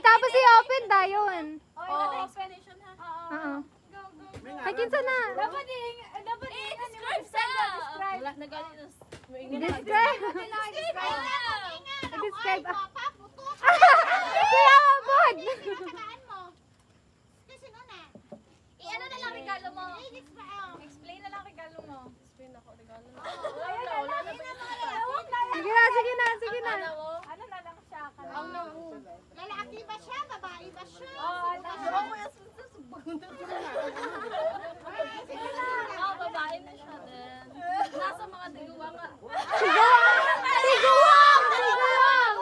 tapos i-open dayon. Oh, explanation ha. Oo. Ay, kinsa na? Dapat describe sa. Wala na galing na. Describe. Describe. Describe. Kaya abot. I-ano na lang regalo mo. Explain na lang regalo mo. Explain ako regalo mo. Sige na, sige na, sige na. Ano na lang siya? Lalaki ba siya? Babae ba siya? Babae na siya din. Nasa mga tiguwa nga. Tiguang! Tiguang!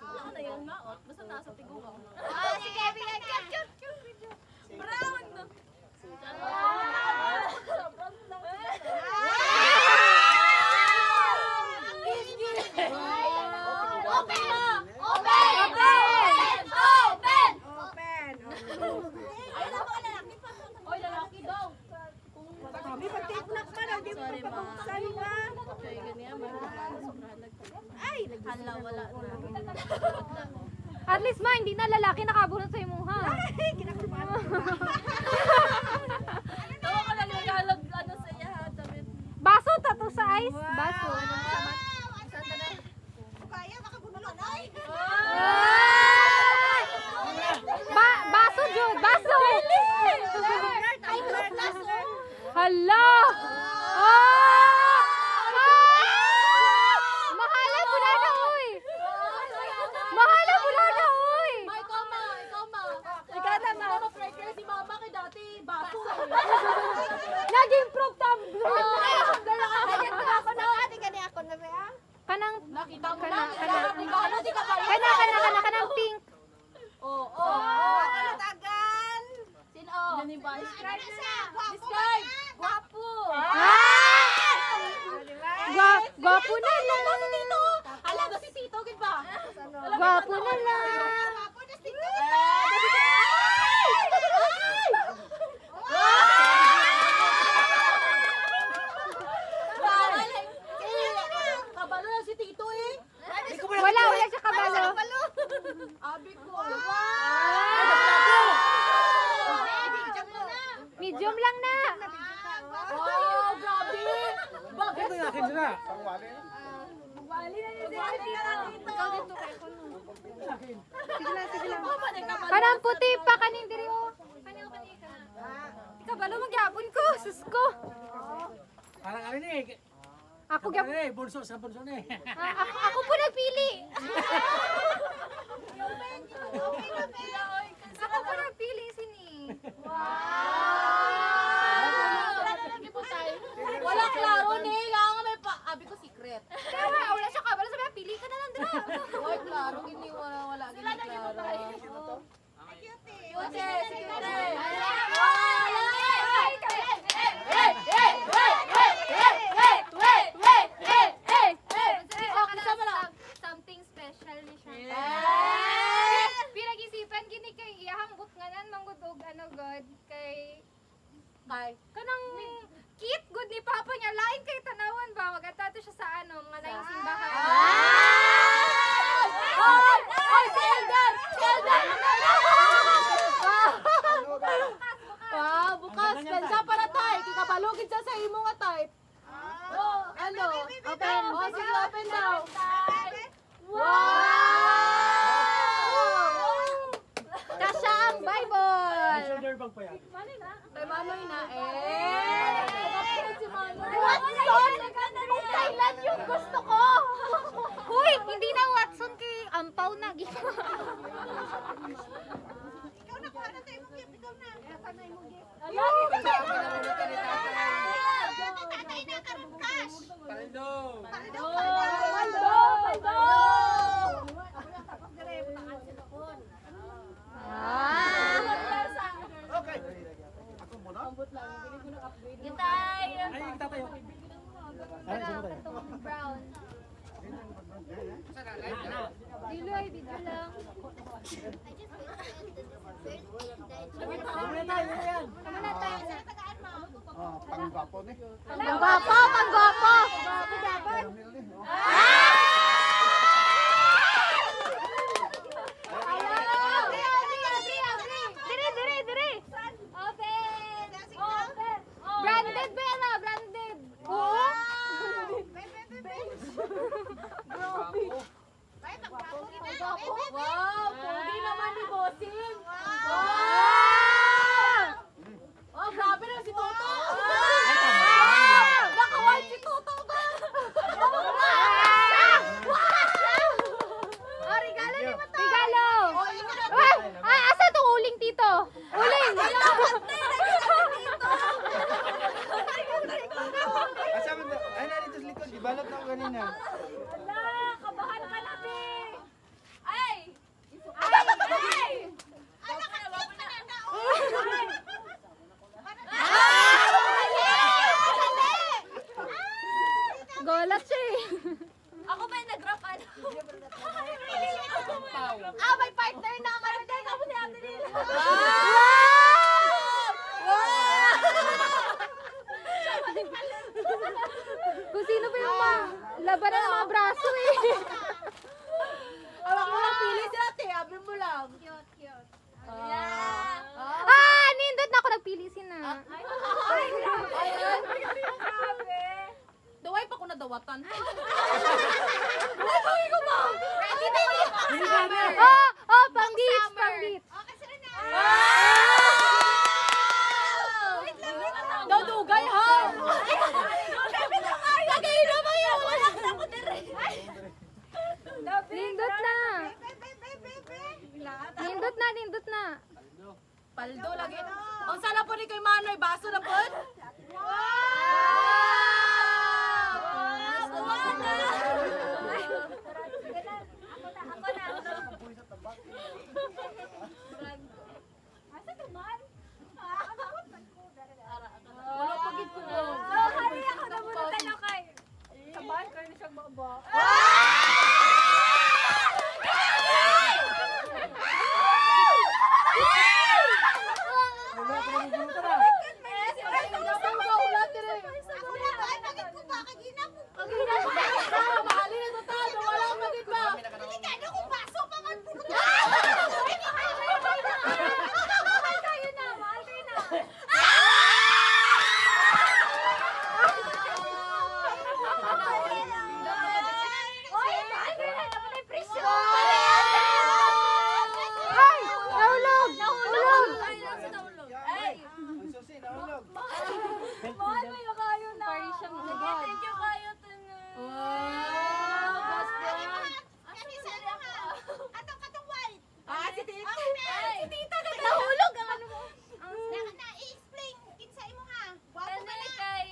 Ano na yun, maot? Basta nasa tiguwa. Sige, bigyan ka. Brown! Oy, lalaki daw. Kami pag-tape na pa daw, di mo Sorry, ma. pagpapuksan ba? Kaya ganyan, sobrang Ay, hala, wala na. At least ma, hindi na lalaki nakabunot sa imuha. kinakumaan. Tawa ko lang regalo, ano sa iya ha, David. Baso, tato sa ice. Baso. Kaya, makabunulan. Ay! Baso, Jud. Baso. Ay, plus. Hala! Mahala mo na na, oy! Mahala mo na na, oy! Ikaw ma. Ikaw na, ma. Striker si mama kay dati, baso. Nag-improve tablo! Ako na, ate gani ako na ba? Kanang, Nakita mo Kana, na, kana. regalo, di ka ba? kanang pink. Oo. Ako na tagan. Sino? Yan yung ba? Describe na siya. Describe! Gwapo! Gwapo na lang. Hala, ba si Tito, gid ba? Gwapo na lang. Ako na si Kabalo na si Tito eh. Wala siya kabalo. Abi ko. Medium lang na. Wow, grabe. Bakit? Ito yung akin sila. Bali na niya dito. Ikaw dito kay ko. Sige lang. Kanang puti pa kaning diri o. Kanang ka. Kabalo magyapon ko, sus ko. Parang ano ni? Ako gyapon. Eh, bunso sa bunso ni. Ako po nagpili. Ako po nagpili sini. Wala klaro ni. Kaya nga may pa. Abi ko secret. Kaya wala siya kabalo sabi pili ka na lang dira. Wala klaro. Hindi wala. Sila na yung tayo. Something special ni siya. Pinag-isipan gini kay iyahang butnganan manggudog ano god kay kanang cute good ni papa niya lain kay tanawan ba magatato siya sa ano mga laing simbahan. Ay, si Elder! Wow, bukas. Pensa para tayo. Kikabalugin siya sa imo nga type. Ano? Open. Sige, open daw. Kasya ang Bible. Shoulder bag pa yan. Kay Manoy na si Manoy. Watson! Kung kailan yung gusto ko! Huy! Hindi na Watson kay Ampaw na. Ikaw na, kuha na tayo mo gift. Ikaw na. Tatay na karong cash. Paldo. Okay. Ako muna. Gitay. Ay, yung tatayo. Ay, sino tayo? Brown. Diloy, video lang. Ano tayo? Ano yan? Tama na tayo. Panggapo ni. Pangguwapo! Pangguwapo! Caramel ni. Wow! Pogi naman ni Bossing! Wow! Oh, grabe na si Toto! Naka-white si Toto ba? Oh, regalo ni Mata. Regalo. Asa itong uling, Tito? Uling. Kasama na. Ay, narito sa likod. Ibalot na ako kanina. Wala, kabahan ka na, Be. Ay! Ay! Golat siya eh. Ako ba yung nag-rap ano? May partner na. Partner ka mo ni Ate Nila. Kung sino pa yung labanan ng mga braso eh. Awak mo lang pili sila, te. Abin mo lang. Cute, cute. Nindot na ako nagpili sina. Ayan. Daway pa ko na dawatan. Ready na yun. Pang beats, pang beats. Okay, sila na. Dudugay, ha? Nag-inom mo yun. Nindot na. Bebe. Nindot na. Paldo lagi. Ang sala po ni kay Manoy, baso na po. Wala pagit ko. Sabahan ko na siyang baba. Wala ko magugulo na. Ako na ba? Bakit ko ba? Kagina po. Mahalin na to, wala akong pagit ba? Hindi ka na kung baso pa man po. Mahal kayo na. Oy, mahal kayo na. Dapat ay presyo. Ay! Nahulog! Ay! Ang susi, nahulog. Mahal kayo kayo na. Thank you kayo to na. Kasi sana ka. Katong white. Si Tita. Si Tita na Nahulog ang ano mo. i-explain kinsa imo ha. Wapo Ano ka na. kay...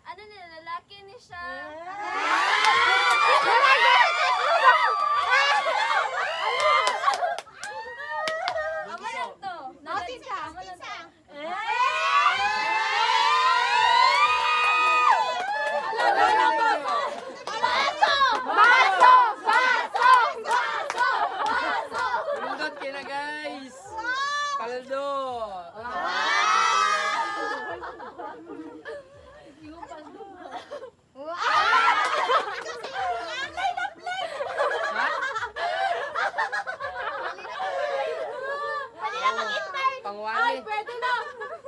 Ano nila, lalaki ni siya. Ako lang to. Kinsa? Kinsa? Pindot kina guys. Paldo. Ay, Pangwali. pwede na.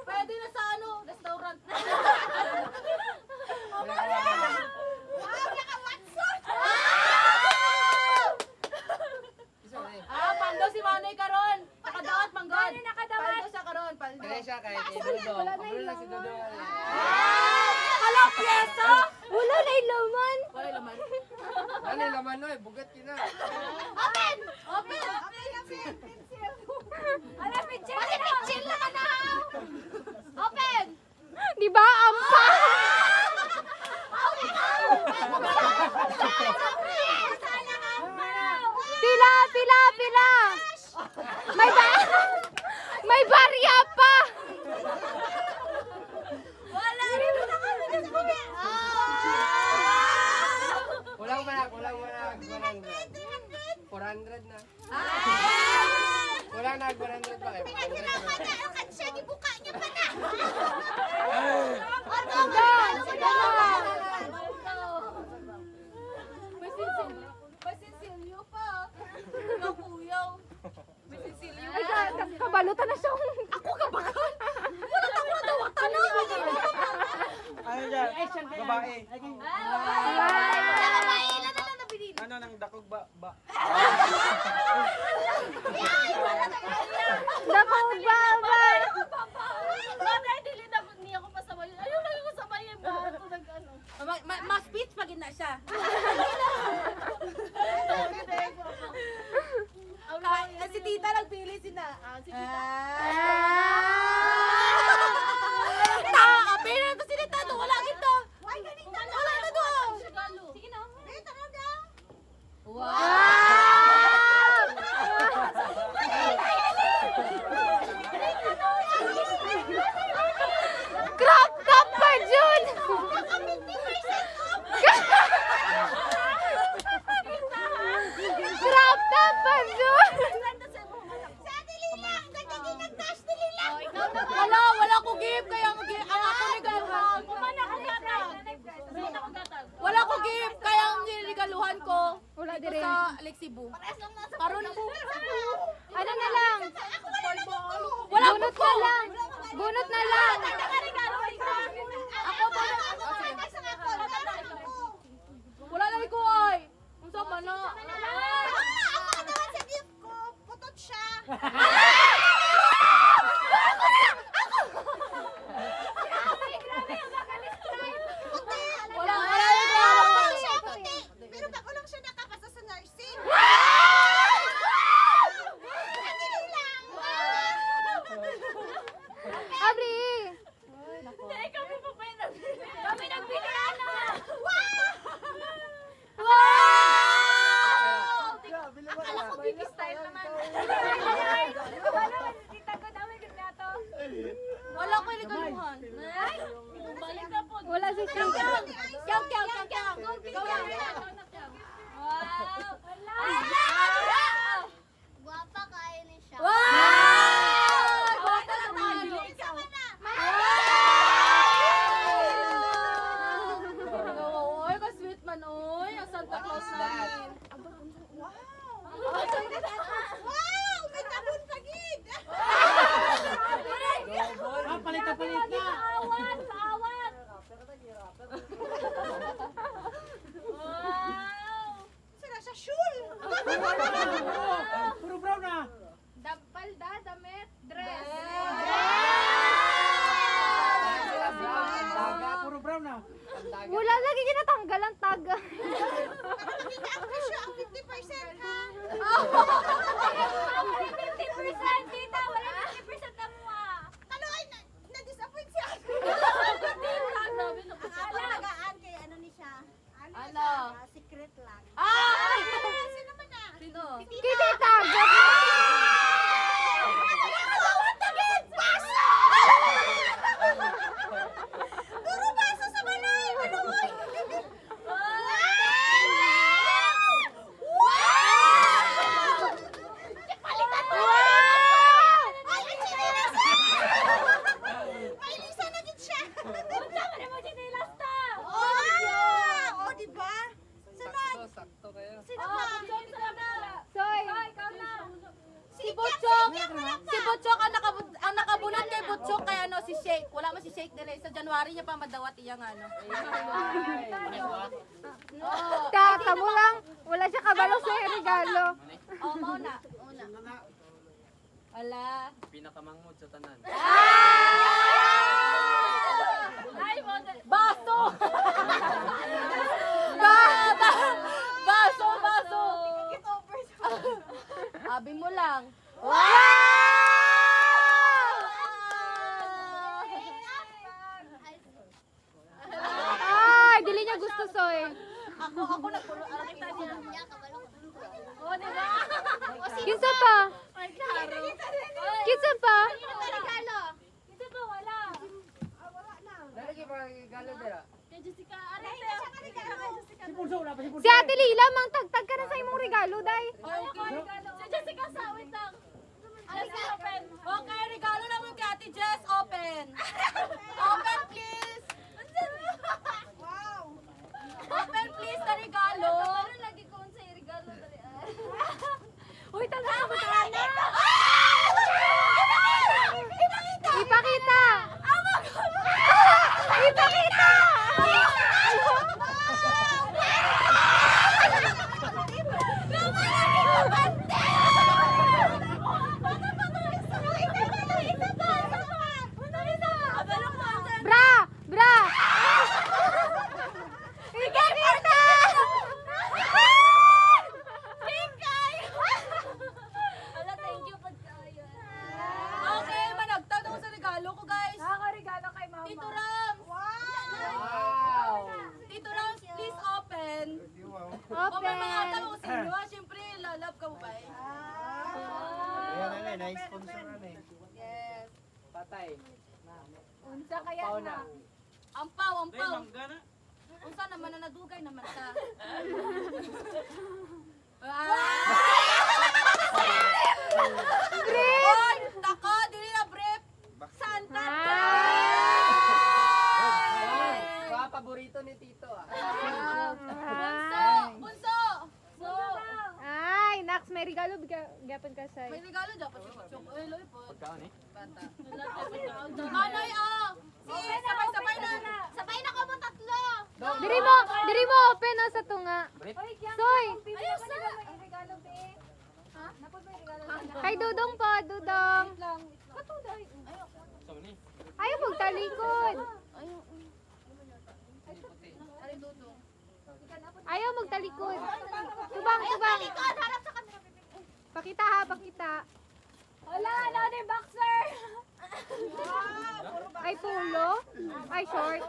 Pwede na sa ano, restaurant. Isa na eh. Pando si Manoy karon. Nakadaot manggod. Manoy nakadawat. Paldo sa karon, paldo. Kaya siya kahit kay Dudong. Pabulol lang si Dudong. Hello, pieso. Wala na ilaman. Wala laman. Ano yung laman no eh? Bugat kina. Open. Ala, pitchil na. Chill na ka na. Open. Di ba? Ampa. Pila. May barya pa. Wala rin na kami sa kuya. Kulang manak. 400 na. Kulang na 400 pa kayo. Pinagkailangan na. Ang kansa, gibuka niya pa na. Basilio pa. Kapuyaw. Ay, kabalutan na siya. Ako kabakan. Wala na ako nadawatan na. Ano dyan? Babae. Babae, ilan na lang nabili? Ano nang dakog ba? Tita nagpili sina. Si Tita. Pili na to si Tita. Wala kita. Why galing ka Wala na to. Sige na. Dito na daw. Crop top pa, Jun! Crop top pa, Jun! Wala ko gift. Kaya ang ako regaluhan. Wala ko gift. Kaya ang regaluhan ko. Wala Dito din. sa Lexibu. Karon Ano na lang? wala Bunot ko. na lang. Bunot na lang. Wala lang ko ay. Ang sama na. Wala Pero bago lang siya nakapasa sa nursing. Abri! Kami nagbilihan na! Akala ko baby style naman. Wala ko regaluhan. Wala si Shay. Kyang. Ikaw lang. Guwapa kaya ni siya. Wow! Bata na tayo. Oy, ka-sweet man, oy. Ang Santa Claus namin. Wow! May tabon pagid! Palit na. Sira sa shul! Puro brown na. Palda, damit, dress. Puro brown na. Wala lagi ginatanggal ang tag. Parang hindi ka ang presyo ang 50% ha? 50%, tita. Wala 50% na mo Ano ay na-disappoint siya? Ang alagaan kay ano ni siya? Ano? Secret lang. Sino naman na? Sino? Tita, Puro baso sa balay! Ano mo? Palitan mo! Ay, ang chinilas! May lisa na din siya! Sama na mo chinilas ta! Oh, diba? Sunod! Sakto kayo. Sino pa? Soy. Si Butchok! Si Butchok ang nakabunot kay Butchok kay ano si Shake. Wala man si Shake dili sa January niya pa madawat iyang ano. Tata mo lang. Wala siya kabalo sa regalo. Oh, mauna. Ala. Pinakamangmod sa tanan. Baso! Baso! Abi mo lang. Ay, dili niya gusto, Soy. Ako nagpulo. Oh, diba? Kinsa pa? Kinsa pa? Regalo. Lalagi pa galo dira. Si Pulso wala pa si Pulso. Si Ate Lila, mang tagtag ka na sa imong regalo, day. Okay, regalo na mo kay Ate Jess. Open. Open, please. Wow. Open, please, na regalo. Uy, taga ako na. Ipakita! Ipakita! Wow! may na-sponsor na eh. Yes. Patay. Unsa kaya Pauna. na? Ampaw, ampaw. Unsa naman na nadugay naman ta. Oy, tako, dili na brief. Santa. Mga paborito ni Tito ah. Bunso. Ay, Nax, may regalo gapon ka sa. May regalo dapat si Butchok. Ay, loy po. Pagkaon eh. Bata. Manoy, oh. Sabay-sabay na. Sabay na ko mo tatlo. Diri mo open na sa tunga. Soy. Ayos na. Regalo be. Ha? Napod may regalo. Kay Dudong po, Dudong. Katuday. So ni. Ayaw mong talikod. Ari dudong. Ayaw mong talikod. Tubang. Ikaw, harap sa camera. Pakita ha, pakita. Wala, another boxer. Ay, pulo? Ay, short.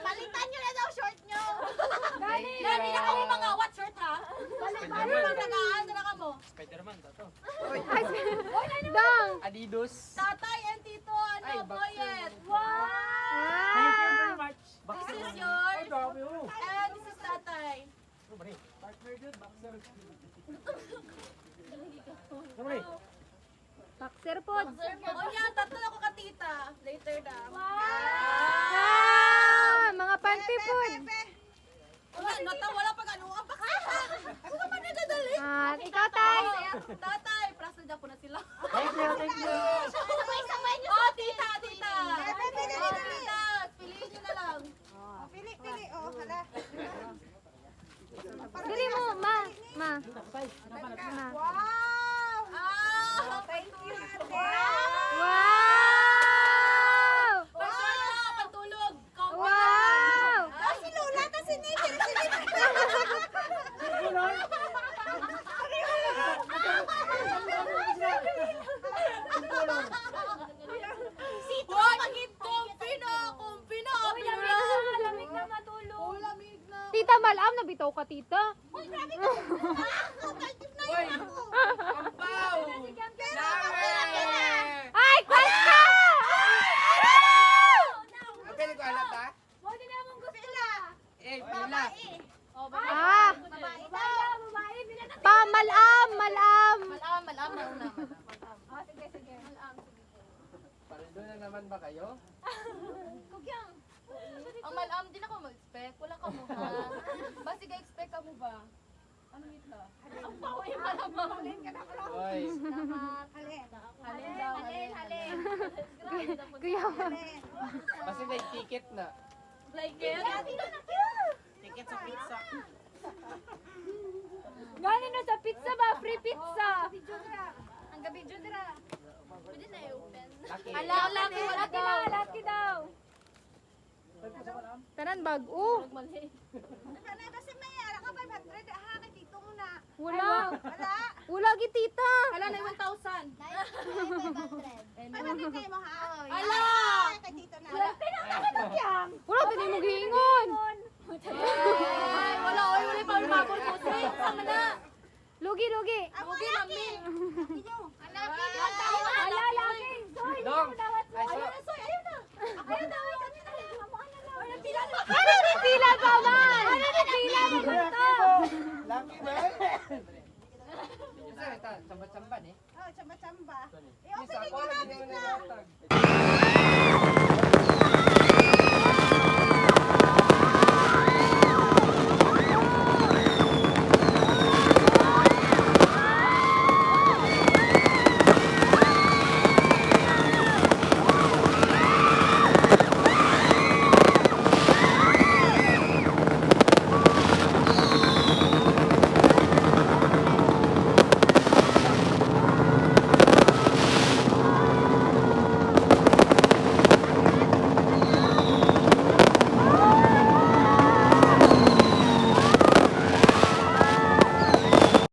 Palitan nyo na daw short nyo. Dali na kamo mga what shirt ha? Ano bang tagaan na ka mo? Spider-Man to. Ay, Dong. Adidas. Tatay and tito, Ay, ano, boyet. Thank you very much. This is yours. Ay, grabe oh. And this is tatay. Partner good, boxer. Kamari. Boxer po. O yan, tatlo ako ka tita. Later na. Mga panty food. Wala pag ano. Ang bakit? Huwag ka man nadadali. Ikaw, tay. Tatay, prasa dyan po na sila. Thank you. Sabay-sabay nyo. Oh, tita. Dali. Oh, tita. Piliin nyo na lang. Pili. Oh, hala. Dali mo, ma. Wow. Thank you. Wow! Pasyon na, pantulog. Wow! Si Lola, ta si Nini. Sito, pagit kumpi na. Lamig na matulog. Oh, lamig na. Tita, malam na bitaw ka, tita. Uy, grabe ka. Kaltip na yun ako. Ampaw! Ay, kwesta! Okay, ko alat ha? Hindi na mong gusto. Eh, pila. Babae daw. Malam. Malam na una. Sige. Paredo na naman ba kayo? Ang malam, di na ko mag-expect. Wala ka mo ha. Basi ka-expect ka mo ba? Ano ito? Ang paway malamang. Oy. Halin. Kuya. Kasi may ticket na. Like it? Ticket sa pizza. Gani na sa pizza ba? Free pizza. Ang gabi dyan dira. Pwede na i-open. Laki. Laki daw. Tanan bag-o. Ano kasi may ala ka 500 ha kay tito mo na. Wala. Wala. Wala gi tita. Hala na 1,000. 500 kayo mo ha. Ala! Kay tito na. Wala din mo giingon. Ay, wala pa lumabol ko. Sama na. Lugi. Lugi lami. Anak Ala laki. Soy. Dong. Ay, so. Ayun daw kanina. Ano ni pila pa man? Ano ni pila mo gusto? Laki ba? Isa ito, sambat-samban eh. Oh, chamba-chamba. Isa I-open ako, niyo hindi mo natin na. nagatag.